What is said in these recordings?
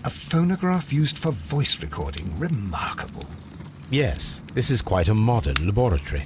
A phonograph used for voice recording. Remarkable. Yes, this is quite a modern laboratory.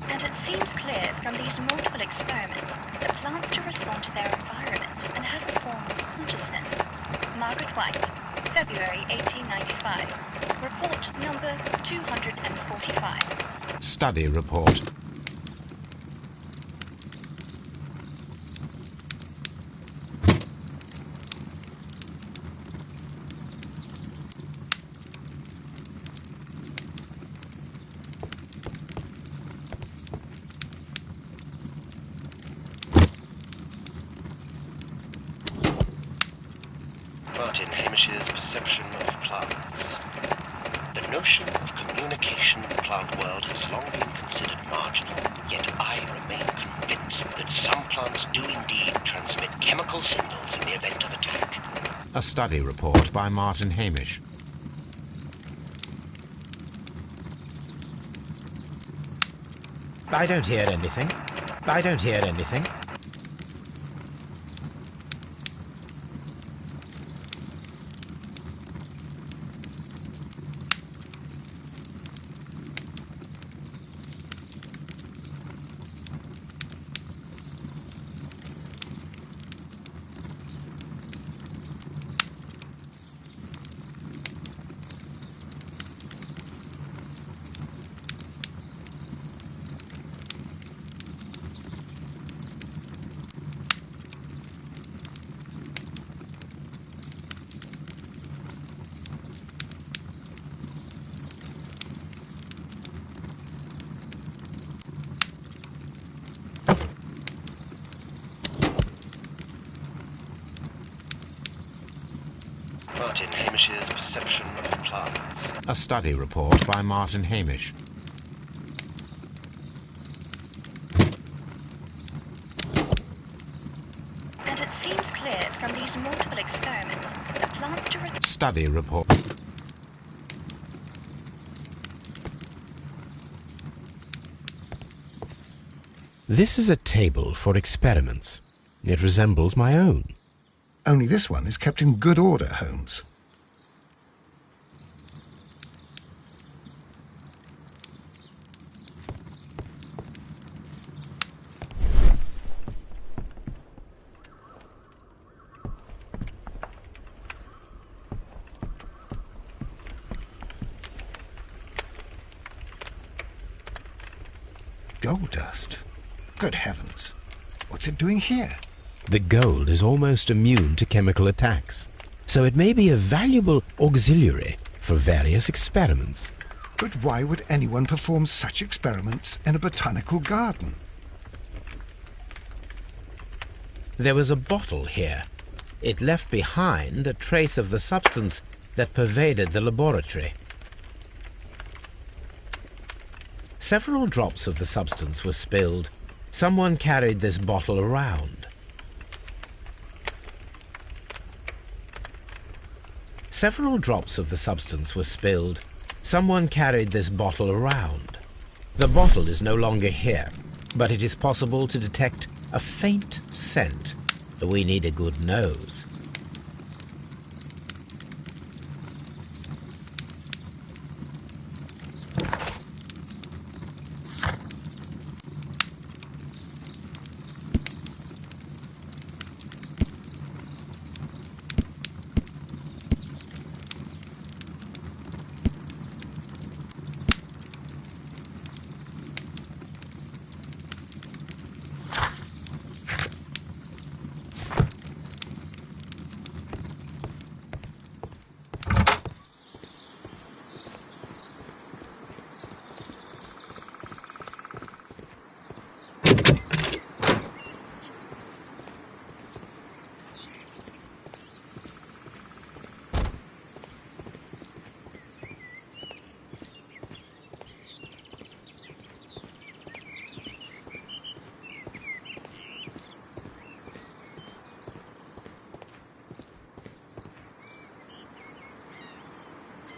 And it seems clear from these multiple experiments that plants do respond to their environment and have a form of consciousness. Margaret White, February 1895. Report number 245. Study report. Martin Hamish's perception of plants. The notion of communication in the plant world has long been considered marginal, yet I remain convinced that some plants do indeed transmit chemical signals in the event of attack. A study report by Martin Hamish. I don't hear anything. I don't hear anything. Martin Hamish's perception of plants. A study report by Martin Hamish. And it seems clear from these multiple experiments that plants do Study report. This is a table for experiments. It resembles my own. Only this one is kept in good order, Holmes. Gold dust? Good heavens. What's it doing here? The gold is almost immune to chemical attacks, so it may be a valuable auxiliary for various experiments. But why would anyone perform such experiments in a botanical garden? There was a bottle here. It left behind a trace of the substance that pervaded the laboratory. Several drops of the substance were spilled. Someone carried this bottle around. Several drops of the substance were spilled. Someone carried this bottle around. The bottle is no longer here, but it is possible to detect a faint scent. We need a good nose.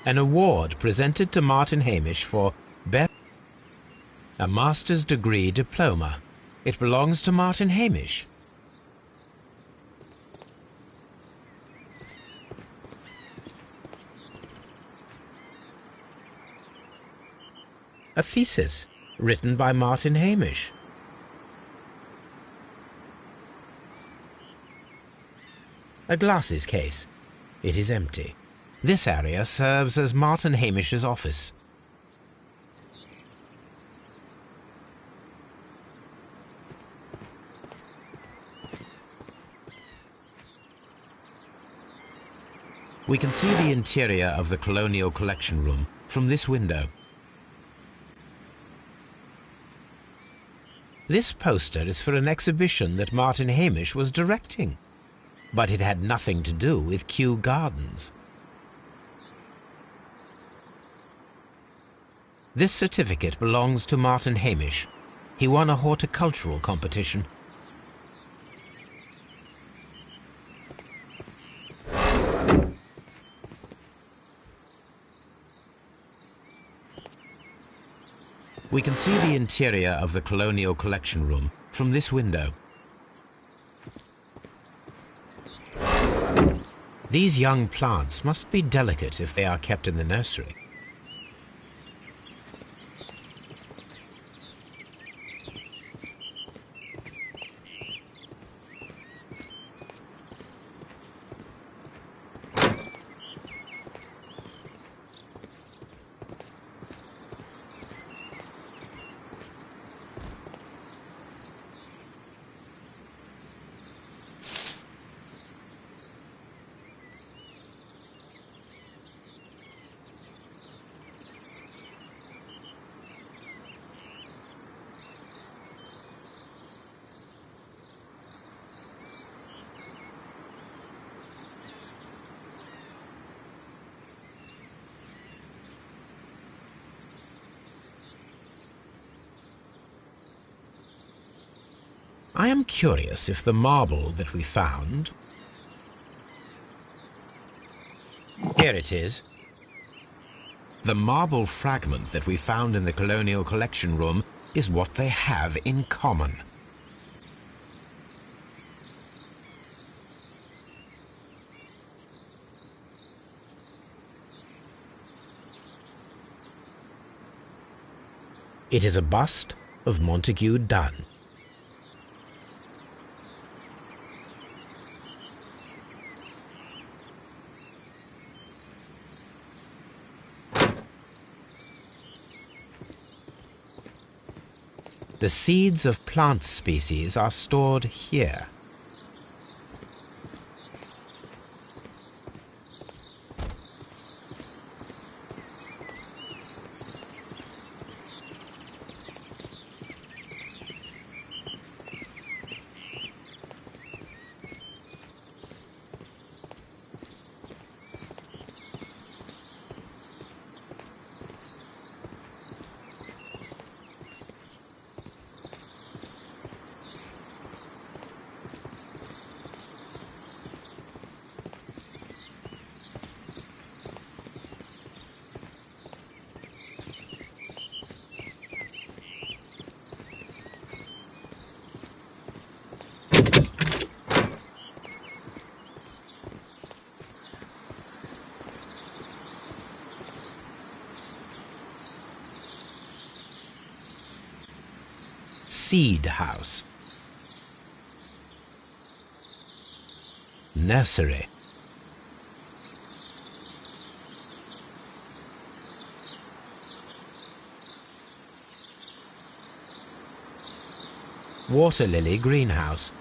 An award presented to Martin Hamish for a master's degree diploma. It belongs to Martin Hamish. A thesis written by Martin Hamish. A glasses case. It is empty. This area serves as Martin Hamish's office. We can see the interior of the Colonial Collection Room from this window. This poster is for an exhibition that Martin Hamish was directing, but it had nothing to do with Kew Gardens. This certificate belongs to Martin Hamish. He won a horticultural competition. We can see the interior of the Colonial Collection Room from this window. These young plants must be delicate if they are kept in the nursery. I am curious if the marble that we found... Here it is. The marble fragment that we found in the Colonial Collection Room is what they have in common. It is a bust of Montague Dunn. The seeds of plant species are stored here. Seed house. Nursery. Water lily greenhouse.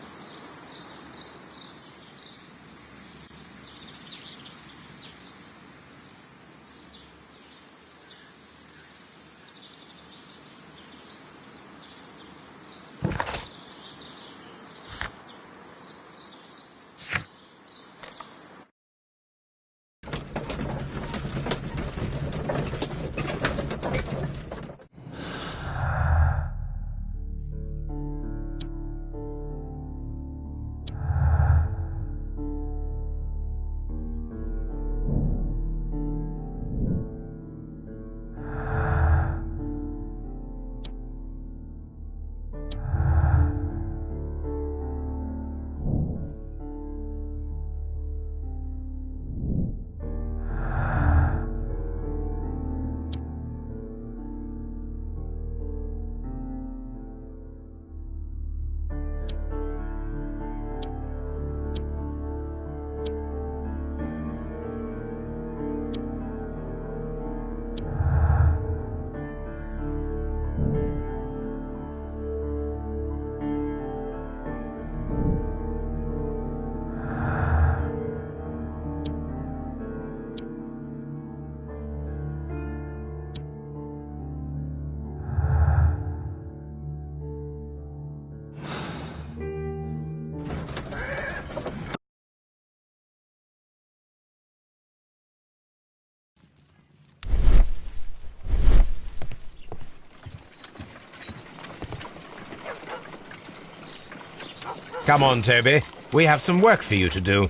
Come on, Toby. We have some work for you to do.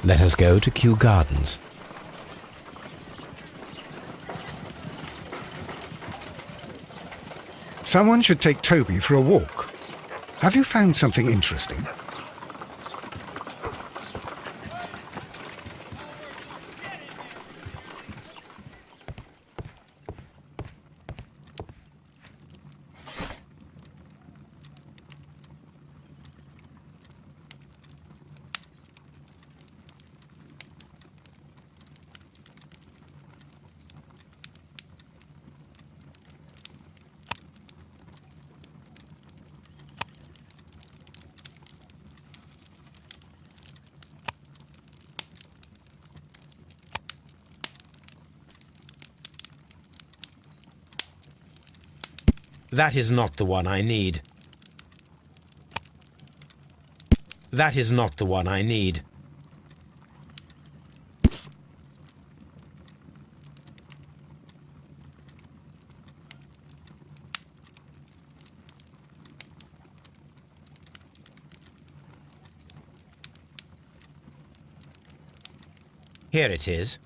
Let us go to Kew Gardens. Someone should take Toby for a walk. Have you found something interesting? That is not the one I need. That is not the one I need. Here it is.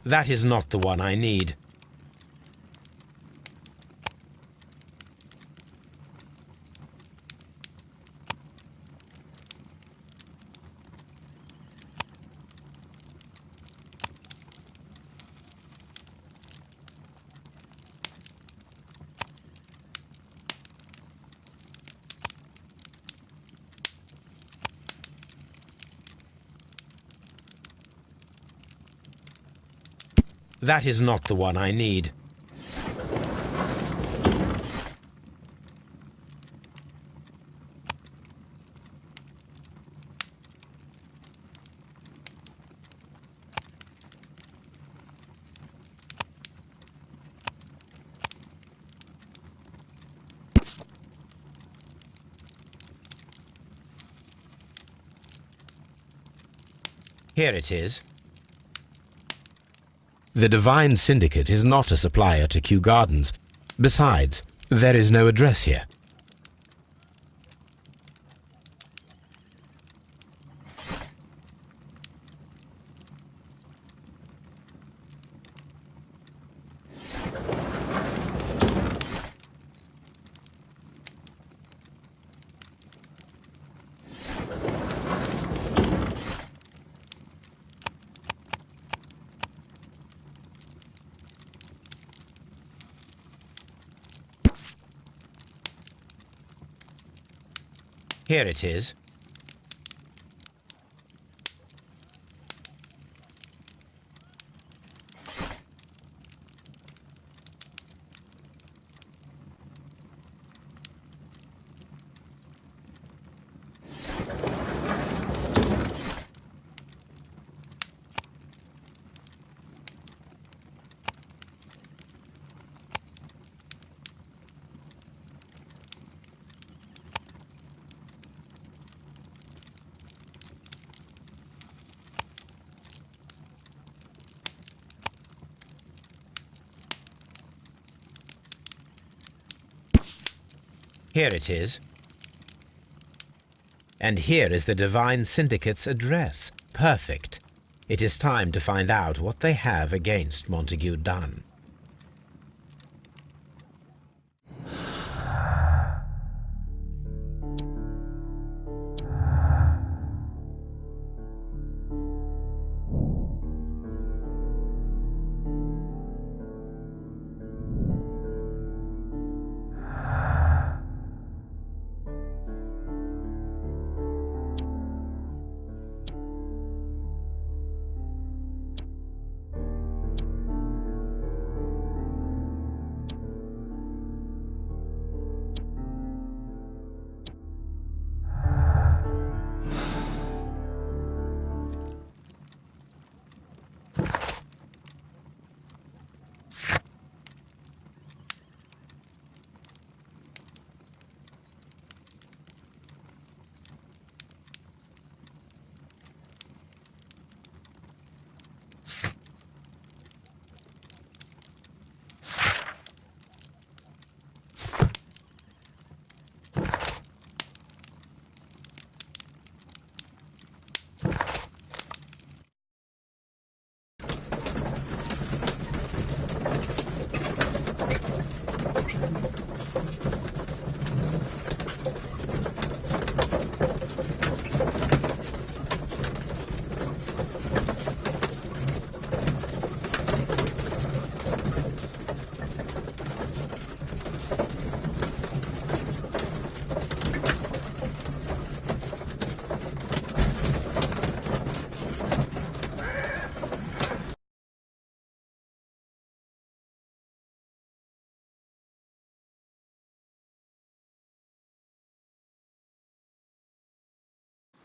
That is not the one I need. That is not the one I need. Here it is. The Divine Syndicate is not a supplier to Kew Gardens. Besides, there is no address here. Here it is. Here it is. And here is the Divine Syndicate's address. Perfect. It is time to find out what they have against Montague Dunn.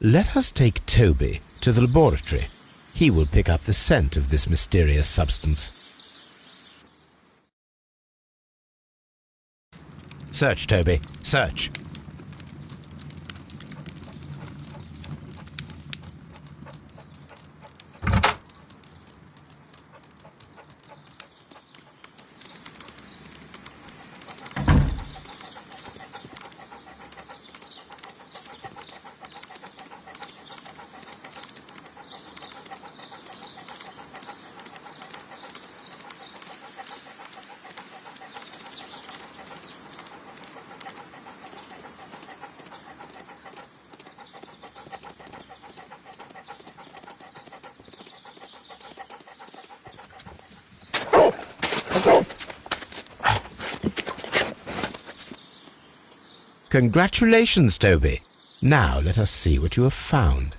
Let us take Toby to the laboratory. He will pick up the scent of this mysterious substance. Search, Toby, search. Congratulations, Toby. Now let us see what you have found.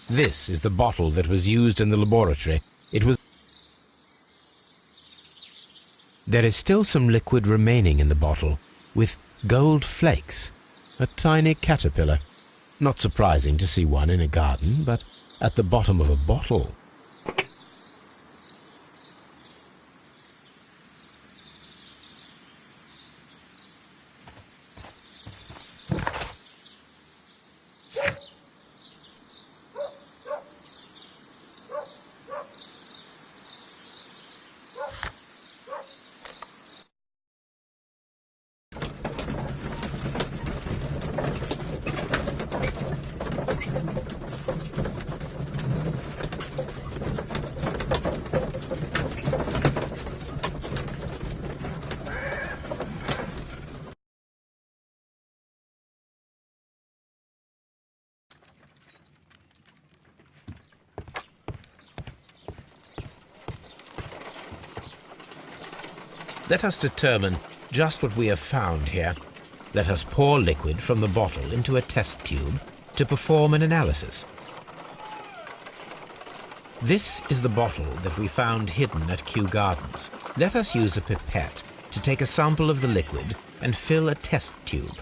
This is the bottle that was used in the laboratory. There is still some liquid remaining in the bottle, with gold flakes. A tiny caterpillar. Not surprising to see one in a garden, but at the bottom of a bottle. Let us determine just what we have found here. Let us pour liquid from the bottle into a test tube to perform an analysis. This is the bottle that we found hidden at Kew Gardens. Let us use a pipette to take a sample of the liquid and fill a test tube.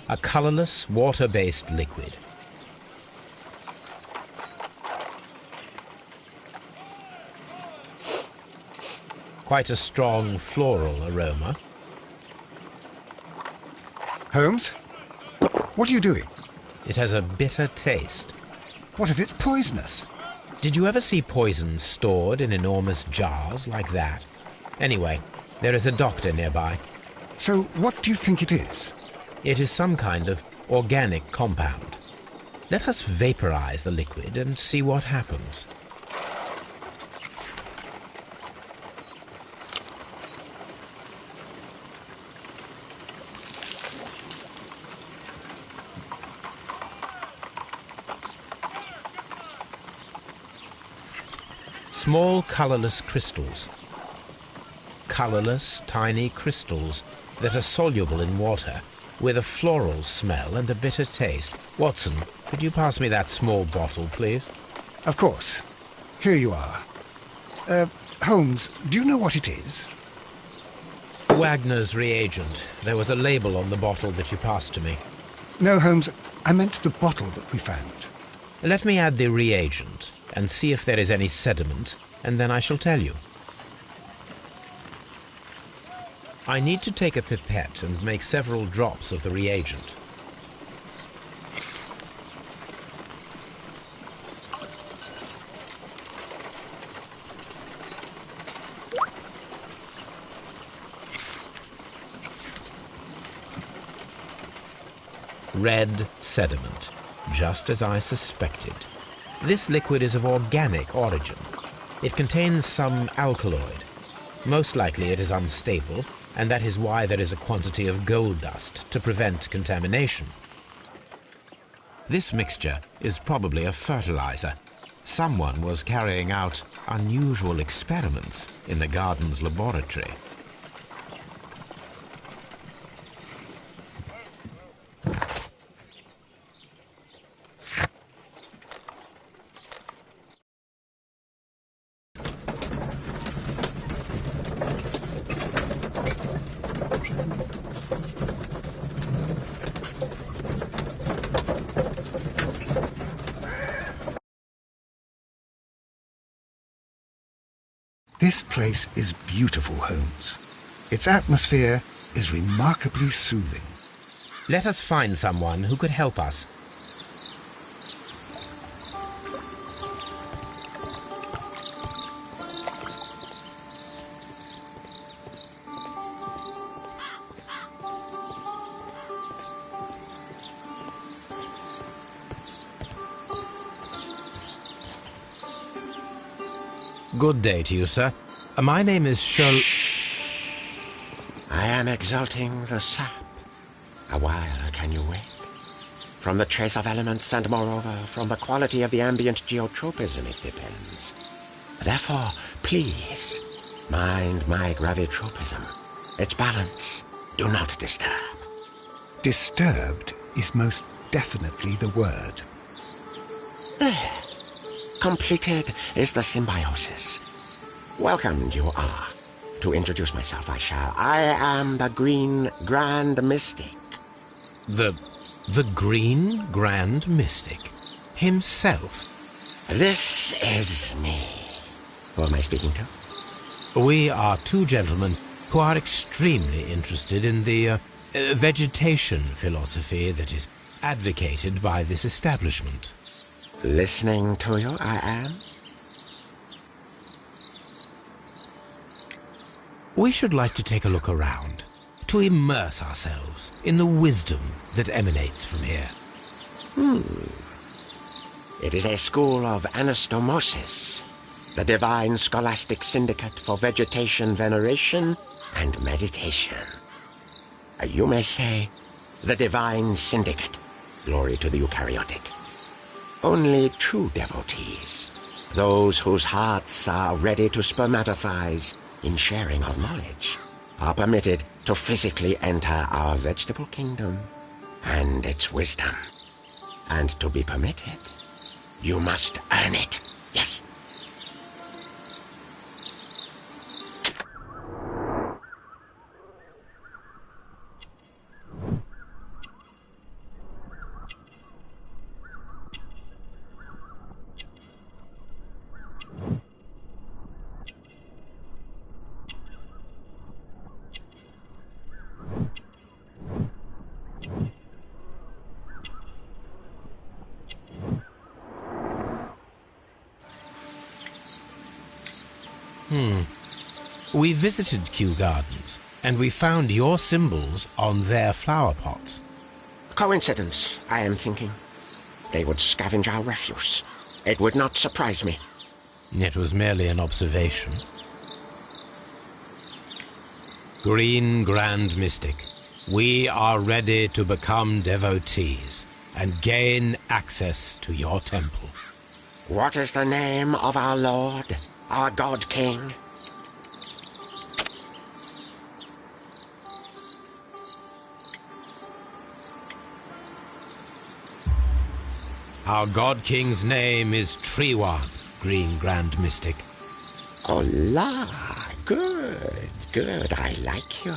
A colorless, water-based liquid. Quite a strong floral aroma. Holmes? What are you doing? It has a bitter taste. What if it's poisonous? Did you ever see poison stored in enormous jars like that? Anyway, there is a doctor nearby. So what do you think it is? It is some kind of organic compound. Let us vaporize the liquid and see what happens. Small colorless crystals. Colorless, tiny crystals that are soluble in water, with a floral smell and a bitter taste. Watson, could you pass me that small bottle, please? Of course. Here you are. Holmes, do you know what it is? Wagner's reagent. There was a label on the bottle that you passed to me. No, Holmes, I meant the bottle that we found. Let me add the reagent and see if there is any sediment, and then I shall tell you. I need to take a pipette and make several drops of the reagent. Red sediment, just as I suspected. This liquid is of organic origin. It contains some alkaloid. Most likely it is unstable, and that is why there is a quantity of gold dust to prevent contamination. This mixture is probably a fertilizer. Someone was carrying out unusual experiments in the garden's laboratory. This place is beautiful, Holmes. Its atmosphere is remarkably soothing. Let us find someone who could help us. Good day to you, sir. My name is I am exalting the sap. A while can you wait? From the trace of elements and moreover from the quality of the ambient geotropism it depends. Therefore, please, mind my gravitropism. Its balance, do not disturb. Disturbed is most definitely the word. There. Completed is the symbiosis. Welcome you are. To introduce myself I shall. I am the Green Grand Mystic. The Green Grand Mystic himself. This is me. Who am I speaking to? We are two gentlemen who are extremely interested in the vegetation philosophy that is advocated by this establishment. Listening to you, I am. We should like to take a look around, to immerse ourselves in the wisdom that emanates from here. It is a school of anastomosis, the divine scholastic syndicate for vegetation veneration and meditation. You may say, the divine syndicate, glory to the eukaryotic. Only true devotees, those whose hearts are ready to spermatophize in sharing of knowledge, are permitted to physically enter our vegetable kingdom and its wisdom. And to be permitted, you must earn it. Yes. We visited Kew Gardens, and we found your symbols on their flower pots. Coincidence, I am thinking. They would scavenge our refuse. It would not surprise me. It was merely an observation. Green Grand Mystic, we are ready to become devotees and gain access to your temple. What is the name of our Lord, our God King? Our God King's name is Treewan, Green Grand Mystic. Oh la, good, good, I like you.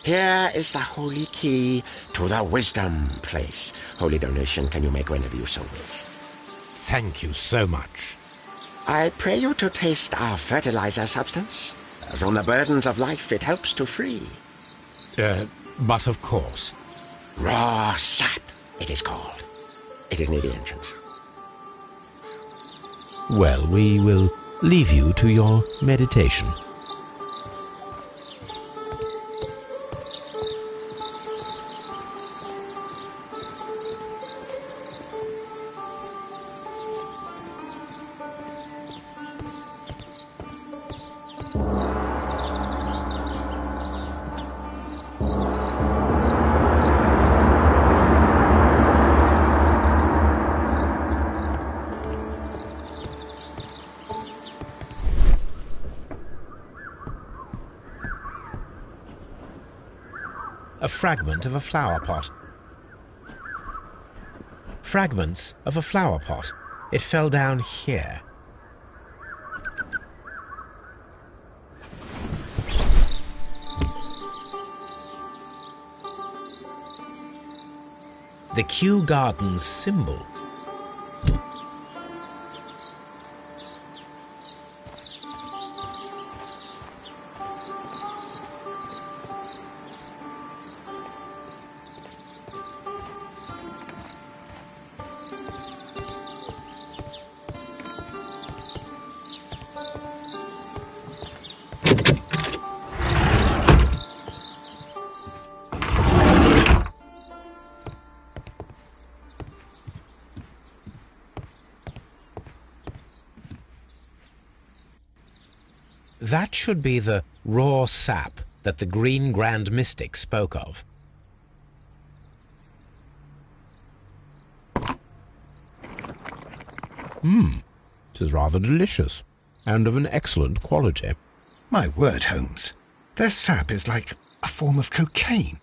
Here is the holy key to the wisdom place. Holy donation can you make whenever you so wish. Thank you so much. I pray you to taste our fertilizer substance. From the burdens of life it helps to free. But of course. Raw sap, it is called. It is near the entrance. Well, we will leave you to your meditation. a fragment of a flower pot. Fragments of a flower pot. It fell down here. The Kew Gardens symbol. That should be the raw sap that the Green Grand Mystic spoke of. It is rather delicious, and of an excellent quality. My word, Holmes. Their sap is like a form of cocaine.